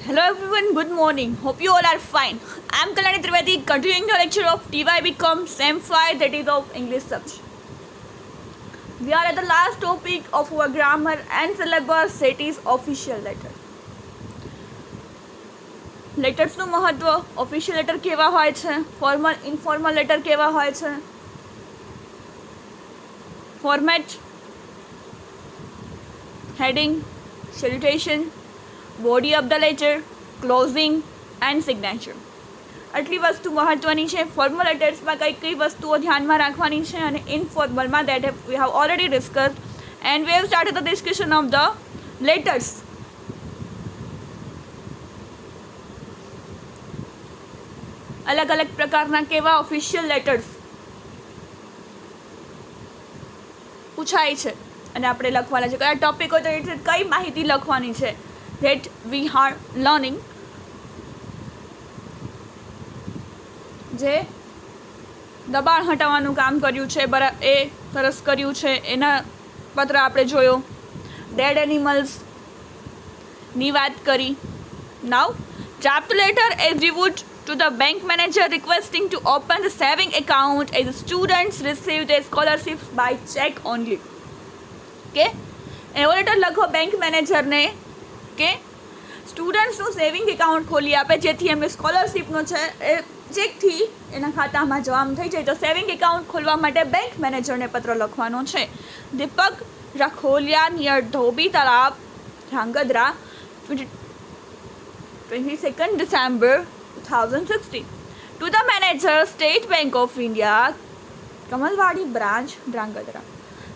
Hello everyone, good morning. Hope you all are fine. I am Kalyani Trivedi, continuing the lecture of TYBCom SEM 5, that is of English subject. We are at the last topic of our grammar and syllabus, that is official letter. Letters નું મહત્વ, official letter કેવા હોય છે, formal informal letter કેવા હોય છે, format, heading, salutation, body of the letter, closing and signature. આટલી વસ્તુ મહત્વની છે. ફોર્મલ લેટર્સમાં કઈ વસ્તુઓ ધ્યાનમાં રાખવાની છે અને ઇનફોર્મલમાં that we have already discussed and we have started the discussion of the letters. અલગ અલગ પ્રકારના કેવા ઓફિશિયલ લેટર્સ પૂછાય છે અને આપણે લખવાના છે. કયા ટોપિકો કઈ માહિતી લખવાની છે that we are learning. જે દબાણ હટાવવાનું કામ કર્યું છે એ સરસ કર્યું છે, એના પત્ર આપણે જોયો. ડેડ એનિમલ્સની વાત કરી. નાઉ draft letter execute to the bank manager requesting to open the saving account as students receive their scholarships by check only. કે એવો લેટર લખો બેંક મેનેજરને કે સ્ટુડન્ટ્સનું સેવિંગ એકાઉન્ટ ખોલી આપે જેથી એમને સ્કોલરશીપનો છે એ ચેકથી એના ખાતામાં જમા થઈ જાય. તો સેવિંગ એકાઉન્ટ ખોલવા માટે બેંક મેનેજરને પત્ર લખવાનો છે. દીપક રખોલિયા નિયર ધોબી તળાવ, Dhrangadhra, 22nd December 2016 to the manager, State Bank of India, Kamalwadi branch, Dhrangadhra.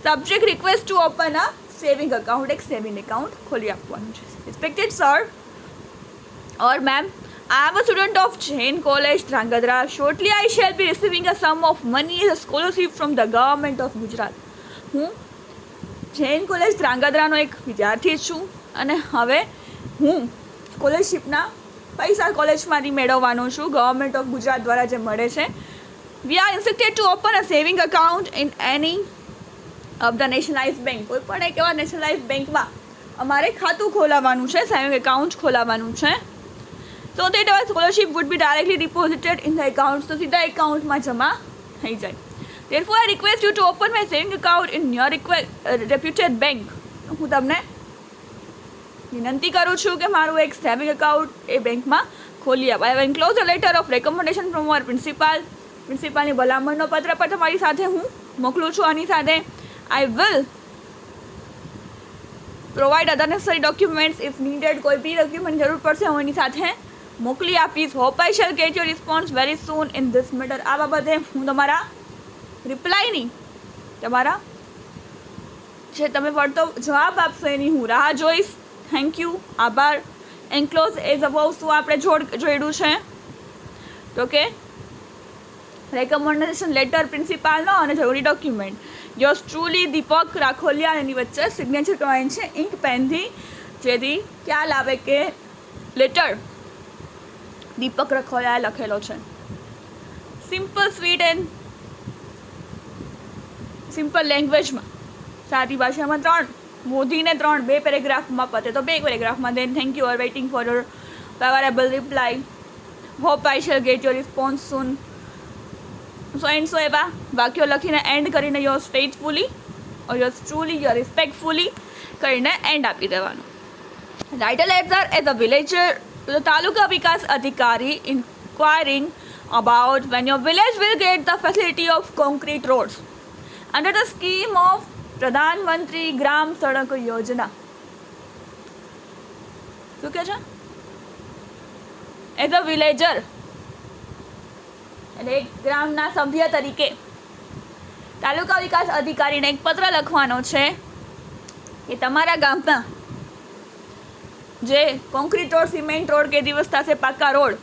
Subject request to open a saving account. एक saving account खोली આપવાનું છે. Respected sir or ma'am, I am a student of Jain College, Dhrangadhra. Shortly I shall be receiving a sum of money as a scholarship from the government of Gujarat. હું Jain college ધ્રાંગધ્રાનો એક વિદ્યાર્થી છું અને હવે હું સ્કોલરશીપના પૈસા કોલેજમાંથી મેળવવાનો છું ગવર્મેન્ટ ઓફ ગુજરાત દ્વારા જે મળે છે. We are instructed to open a saving account in any of the nationalized bank. કોઈ પણ એક એવા નેશનલાઇઝ બેંકમાં અમારે ખાતું ખોલાવવાનું છે, સેવિંગ એકાઉન્ટ ખોલાવવાનું છે. So that our scholarship would be directly deposited in the account. તો સીધા એકાઉન્ટમાં જમા થઈ જાય. Therefore I request you to open my saving account in your reputed bank. હું તમને વિનંતી કરું છું કે મારું એક સેવિંગ એકાઉન્ટ એ બેંકમાં ખોલી આપ. I have enclosed a letter of recommendation from our principal. પ્રિન્સિપાલની ભલામણનો પત્ર પણ તમારી સાથે હું મોકલું છું. આની સાથે I will provide other necessary documents if needed. કોઈ બી ડોક્યુમેન્ટ જરૂર પડશે હું એની સાથે મોકલી આપીશ. Hope I shall get your response very soon in this matter. આ બાબતે હું તમારા રિપ્લાયની, તમારા જે તમે વળતો જવાબ આપશો એની હું રાહ જોઈશ. થેન્ક યુ, આભાર. એન્ક્લોઝ એઝ અબાઉ શું આપણે જોડ્યું છે તો કે રેકમેન્ડેશન લેટર પ્રિન્સિપાલનો અને જરૂરી ડોક્યુમેન્ટ. યોર્સ ટ્રુલી દીપક રાખોલિયા. એની વચ્ચે સિગ્નેચર કરવાની છે ઇંક પેનથી, જેથી ખ્યાલ આવે કે લેટર દીપક રખોલિયાએ લખેલો છે. સિમ્પલ સ્વીટ એન્ડ સિમ્પલ લેંગ્વેજમાં, સાદી ભાષામાં 3 મોદીને 2 પેરેગ્રાફમાં પતે તો 2 પેરેગ્રાફમાં. Then thank you are waiting for your favourable reply. Hope I shall get your response soon. So and so એવા વાક્યો લખીને એન્ડ કરીને yours faithfully or yours truly, your respectfully કરીને એન્ડ આપી દેવાનું. Write a letter as a villager to the Taluka Vikas Adhikari inquiring about when your village will get the facility of concrete roads under the scheme of Pradhan Mantri Gram Sadak Yojana. શું કહે છે? As a villager એટલે એક ગ્રામના સભ્ય તરીકે તાલુકા વિકાસ અધિકારીને એક પત્ર લખવાનો છે કે તમારા ગામમાં જે કોન્ક્રીટ રોડ, સિમેન્ટ રોડ કે દિવસ થશે પાકા રોડ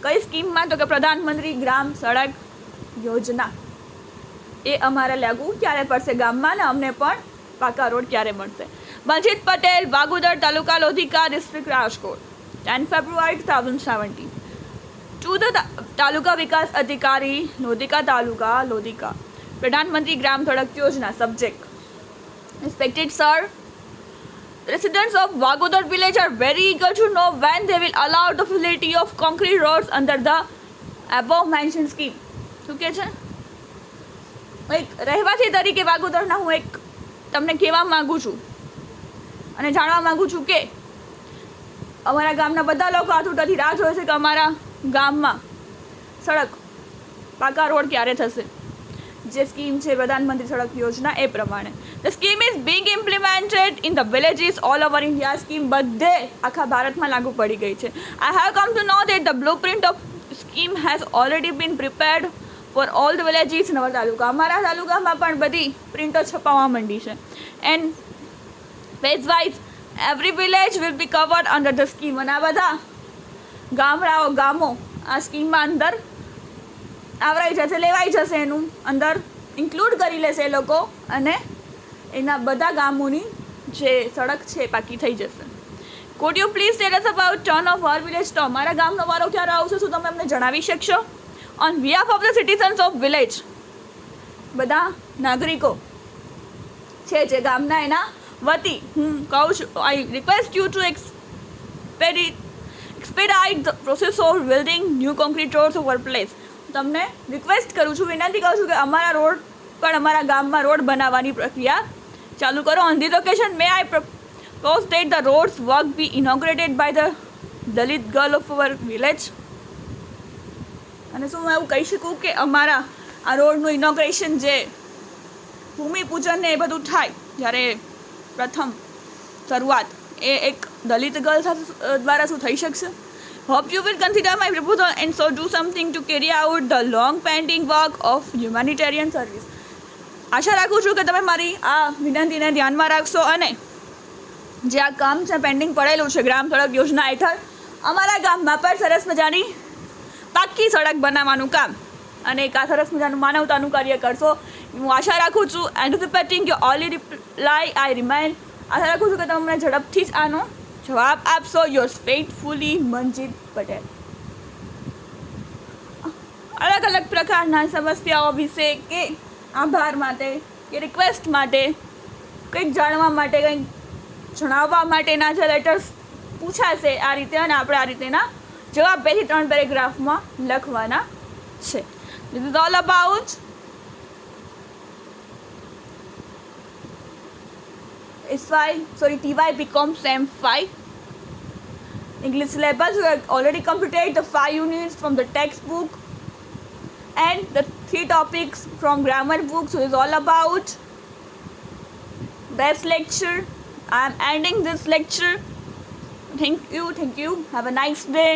કઈ સ્કીમમાં તો કે પ્રધાનમંત્રી ગ્રામ સડક યોજના. એ અમારે લાગુ ક્યારે પડશે ગામમાં ને અમને પણ પાકા રોડ ક્યારે મળશે. Banjit Patel, Vagudar taluka, Lodhika district, Rajkot, 10 February 2017 to the Taluka Vikas Adhikari, Lodhika taluka, Lodhika, Pradhanmantri Gram Sadak Yojana. Subject Respected sir Residents of Wagodar village are very eager to know when they will allow the facility of concrete roads under the above mentioned scheme. શું કહે છે? એક રહેવાસી તરીકે વાગોદરના હું એક તમને કહેવા માગું છું અને જાણવા માગું છું કે અમારા ગામના બધા લોકો આતુરતાથી રાહ જોવે છે કે અમારા ગામમાં સડક પાકા રોડ ક્યારે થશે. જે સ્કીમ છે પ્રધાનમંત્રી સડક યોજના એ પ્રમાણે the scheme is being implemented in the villages all over India. Scheme બધે આખા ભારતમાં લાગુ પડી ગઈ છે. I have come to know that the blue print of scheme has already been prepared for all the villages in our taluka. અમારા તાલુકામાં પણ બધી પ્રિન્ટો છપાવવા માંડી છે. And phase wise every village will be covered under the scheme. અને આ બધા ગામો આ સ્કીમમાં અંદર આવરાઈ જશે, લેવાઈ જશે, એનું અંદર ઇન્ક્લુડ કરી લેશે એ લોકો અને એના બધા ગામોની જે સડક છે પાકી થઈ જશે. Code you please tell us about turn of our village. તો અમારા ગામનો વારો ક્યારે આવશે, શું તમે અમને જણાવી શકશો? On behalf of the citizens of village, બધા નાગરિકો છે જે ગામના એના વતી હું કહું છું, I request you to expedite the process of building new concrete roads of our place. તમને રિક્વેસ્ટ કરું છું, વિનંતી કરું છું કે અમારા રોડ પણ અમારા ગામમાં રોડ બનાવવાની પ્રક્રિયા ચાલુ કરો. On the location May I propose that the roads work be inaugurated by the Dalit girl of our village. અને શું હું એવું કહી શકું કે અમારા આ રોડનું ઇનોગ્રેશન જે ભૂમિપૂજન ને એ બધું થાય જ્યારે પ્રથમ શરૂઆત એ એક દલિત ગર્લ દ્વારા શું થઈ શકશે? Hope you will consider my proposal and so do something to carry out the long pending work of humanitarian service. આશા રાખું છું કે તમે મારી આ વિનંતીને ધ્યાનમાં રાખશો અને જે આ કામ છે પેન્ડિંગ પડેલું છે ગ્રામ સડક યોજના હેઠળ અમારા ગામમાં પણ સરસ મજાની પાકી સડક બનાવવાનું કામ અને એક આ સરસ મજાનું માનવતાનું કાર્ય કરશો. હું આશા રાખું છું. એન્ટિસિપેટિંગ યોર ઓલી રિપ્લાય આઈ રિમાઇન્ડ. આશા રાખું છું કે તમે મને ઝડપથી જ આનો જવાબ આપશો. યોર્સ ફેithfully મંજીત પટેલ. અલગ અલગ પ્રકારના સમસ્યાઓ વિશે કે આભાર માટે કે રિક્વેસ્ટ માટે કંઈક જાણવા માટે કંઈક જણાવવા માટેના જે લેટર્સ પૂછાશે આ રીતે અને આપણે આ રીતેના જવાબ 2 થી 3 પેરેગ્રાફમાં લખવાના છે. This is all about TY BCom SEM 5 English syllabus. We have already completed the 5 units from the textbook and the 3 topics from grammar book. So it's all about this lecture. I am ending this lecture. Thank you. Have a nice day.